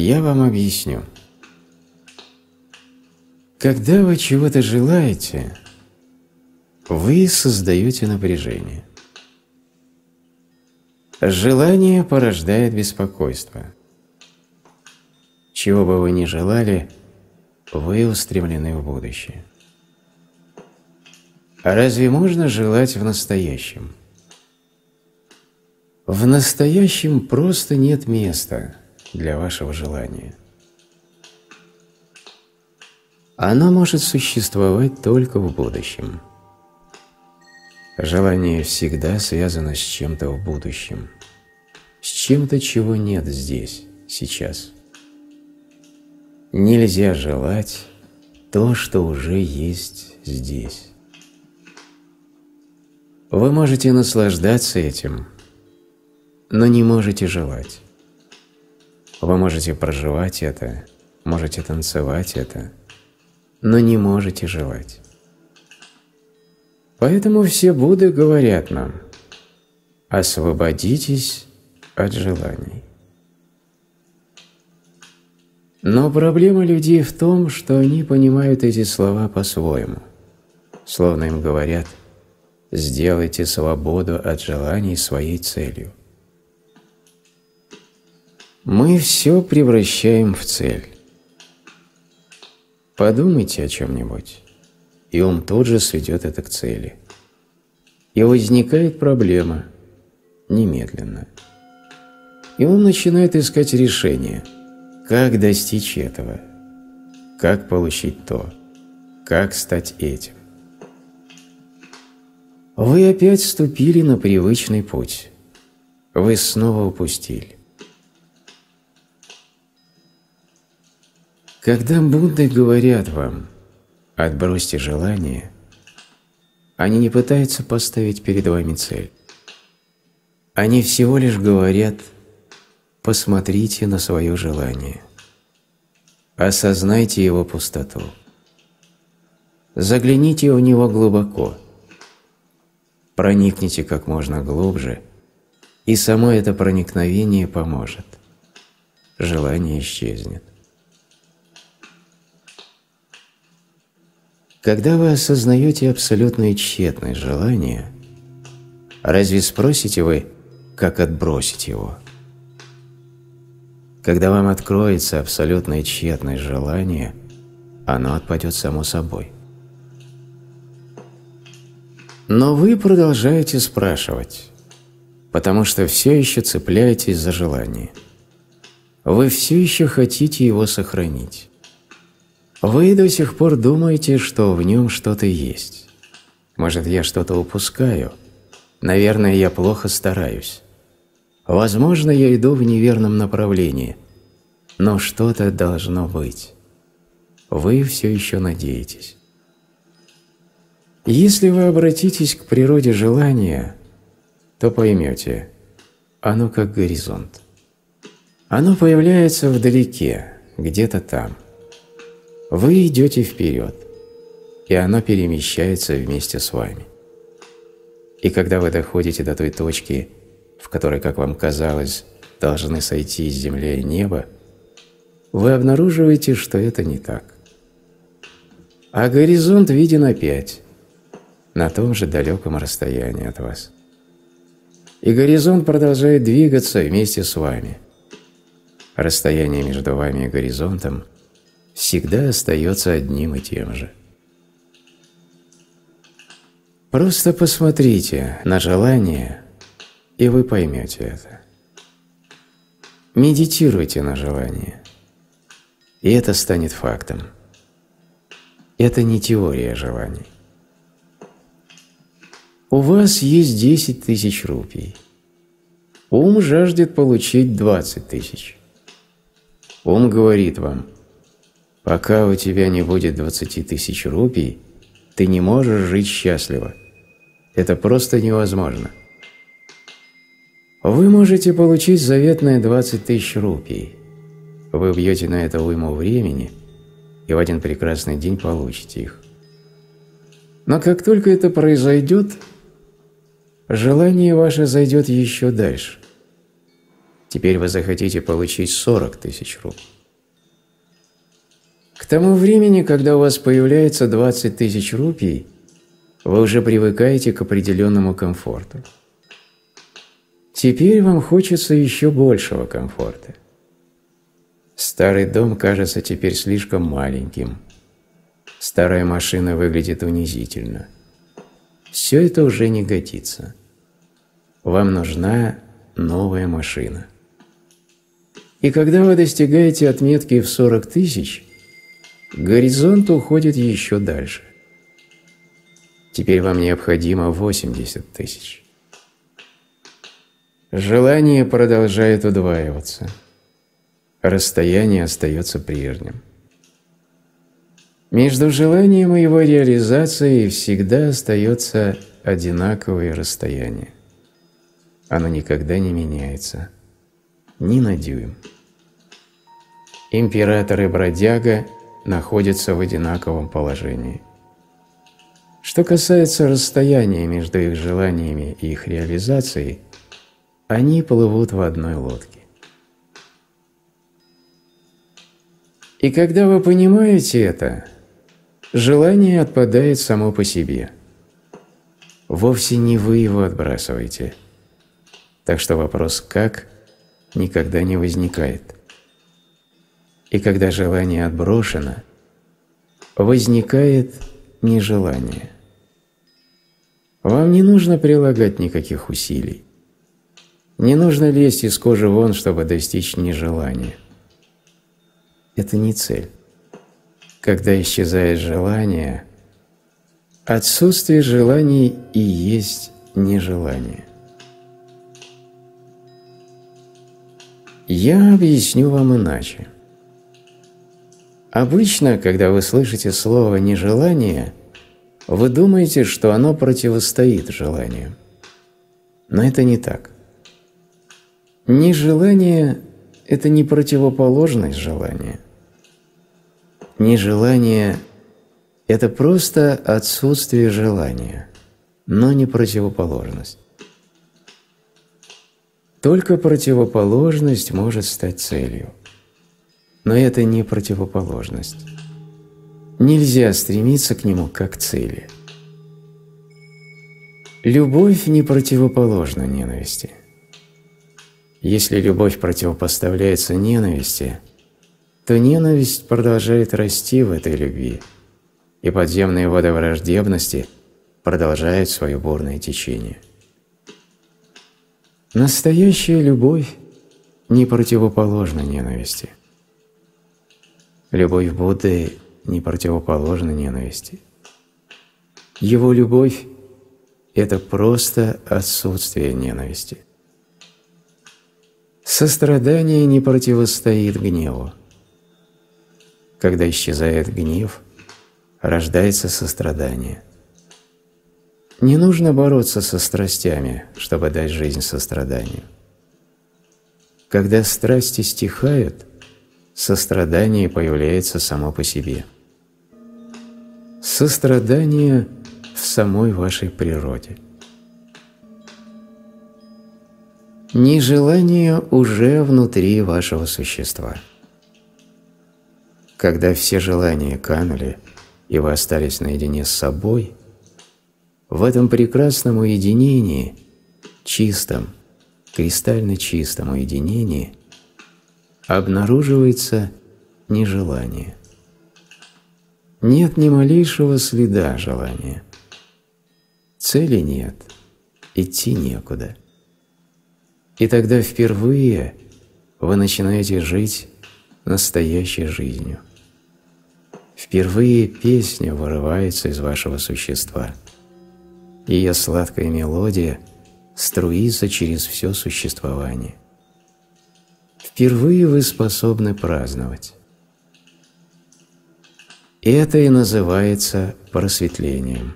Я вам объясню. Когда вы чего-то желаете, вы создаете напряжение. Желание порождает беспокойство. Чего бы вы ни желали, вы устремлены в будущее. А разве можно желать в настоящем? В настоящем просто нет места для вашего желания. Оно может существовать только в будущем. Желание всегда связано с чем-то в будущем, с чем-то, чего нет здесь, сейчас. Нельзя желать то, что уже есть здесь. Вы можете наслаждаться этим, но не можете желать. Вы можете проживать это, можете танцевать это, но не можете желать. Поэтому все Будды говорят нам: освободитесь от желаний. Но проблема людей в том, что они понимают эти слова по-своему, словно им говорят: сделайте свободу от желаний своей целью. Мы все превращаем в цель. Подумайте о чем-нибудь, и ум тут же сведет это к цели. И возникает проблема немедленно. И ум начинает искать решение, как достичь этого, как получить то, как стать этим. Вы опять вступили на привычный путь. Вы снова упустили. Когда Будды говорят вам «отбросьте желание», они не пытаются поставить перед вами цель. Они всего лишь говорят: посмотрите на свое желание, осознайте его пустоту, загляните в него глубоко, проникните как можно глубже, и само это проникновение поможет. Желание исчезнет. Когда вы осознаете абсолютную тщетность желания, разве спросите вы, как отбросить его? Когда вам откроется абсолютная тщетность желания, оно отпадет само собой. Но вы продолжаете спрашивать, потому что все еще цепляетесь за желание. Вы все еще хотите его сохранить. Вы до сих пор думаете, что в нем что-то есть. Может, я что-то упускаю? Наверное, я плохо стараюсь. Возможно, я иду в неверном направлении. Но что-то должно быть. Вы все еще надеетесь. Если вы обратитесь к природе желания, то поймете, оно как горизонт. Оно появляется вдалеке, где-то там. Вы идете вперед, и оно перемещается вместе с вами. И когда вы доходите до той точки, в которой, как вам казалось, должны сойти с земли и неба, вы обнаруживаете, что это не так. А горизонт виден опять, на том же далеком расстоянии от вас. И горизонт продолжает двигаться вместе с вами. Расстояние между вами и горизонтом всегда остается одним и тем же. Просто посмотрите на желание, и вы поймете это. Медитируйте на желание, и это станет фактом. Это не теория желаний. У вас есть 10 тысяч рупий. Ум жаждет получить 20 тысяч. Ум говорит вам: пока у тебя не будет 20 тысяч рупий, ты не можешь жить счастливо. Это просто невозможно. Вы можете получить заветные 20 тысяч рупий. Вы убьете на это уйму времени и в один прекрасный день получите их. Но как только это произойдет, желание ваше зайдет еще дальше. Теперь вы захотите получить 40 тысяч рупий. К тому времени, когда у вас появляется 20 тысяч рупий, вы уже привыкаете к определенному комфорту. Теперь вам хочется еще большего комфорта. Старый дом кажется теперь слишком маленьким. Старая машина выглядит унизительно. Все это уже не годится. Вам нужна новая машина. И когда вы достигаете отметки в 40 тысяч, горизонт уходит еще дальше. Теперь вам необходимо 80 тысяч. Желание продолжает удваиваться. Расстояние остается прежним. Между желанием и его реализацией всегда остается одинаковое расстояние. Оно никогда не меняется, ни на дюйм. Император и бродяга находятся в одинаковом положении. Что касается расстояния между их желаниями и их реализацией, они плывут в одной лодке. И когда вы понимаете это, желание отпадает само по себе. Вовсе не вы его отбрасываете. Так что вопрос «как» никогда не возникает. И когда желание отброшено, возникает нежелание. Вам не нужно прилагать никаких усилий. Не нужно лезть из кожи вон, чтобы достичь нежелания. Это не цель. Когда исчезает желание, отсутствие желаний и есть нежелание. Я объясню вам иначе. Обычно, когда вы слышите слово «нежелание», вы думаете, что оно противостоит желанию. Но это не так. Нежелание – это не противоположность желания. Нежелание – это просто отсутствие желания, но не противоположность. Только противоположность может стать целью. Но это не противоположность. Нельзя стремиться к нему как к цели. Любовь не противоположна ненависти. Если любовь противопоставляется ненависти, то ненависть продолжает расти в этой любви, и подземные воды враждебности продолжают свое бурное течение. Настоящая любовь не противоположна ненависти. Любовь Будды не противоположна ненависти. Его любовь – это просто отсутствие ненависти. Сострадание не противостоит гневу. Когда исчезает гнев, рождается сострадание. Не нужно бороться со страстями, чтобы дать жизнь состраданию. Когда страсти стихают, сострадание появляется само по себе. Сострадание в самой вашей природе. Нежелание уже внутри вашего существа. Когда все желания канули, и вы остались наедине с собой, в этом прекрасном уединении, чистом, кристально чистом уединении, обнаруживается нежелание. Нет ни малейшего следа желания. Цели нет, идти некуда. И тогда впервые вы начинаете жить настоящей жизнью. Впервые песня вырывается из вашего существа. Ее сладкая мелодия струится через все существование. Впервые вы способны праздновать. И это и называется просветлением.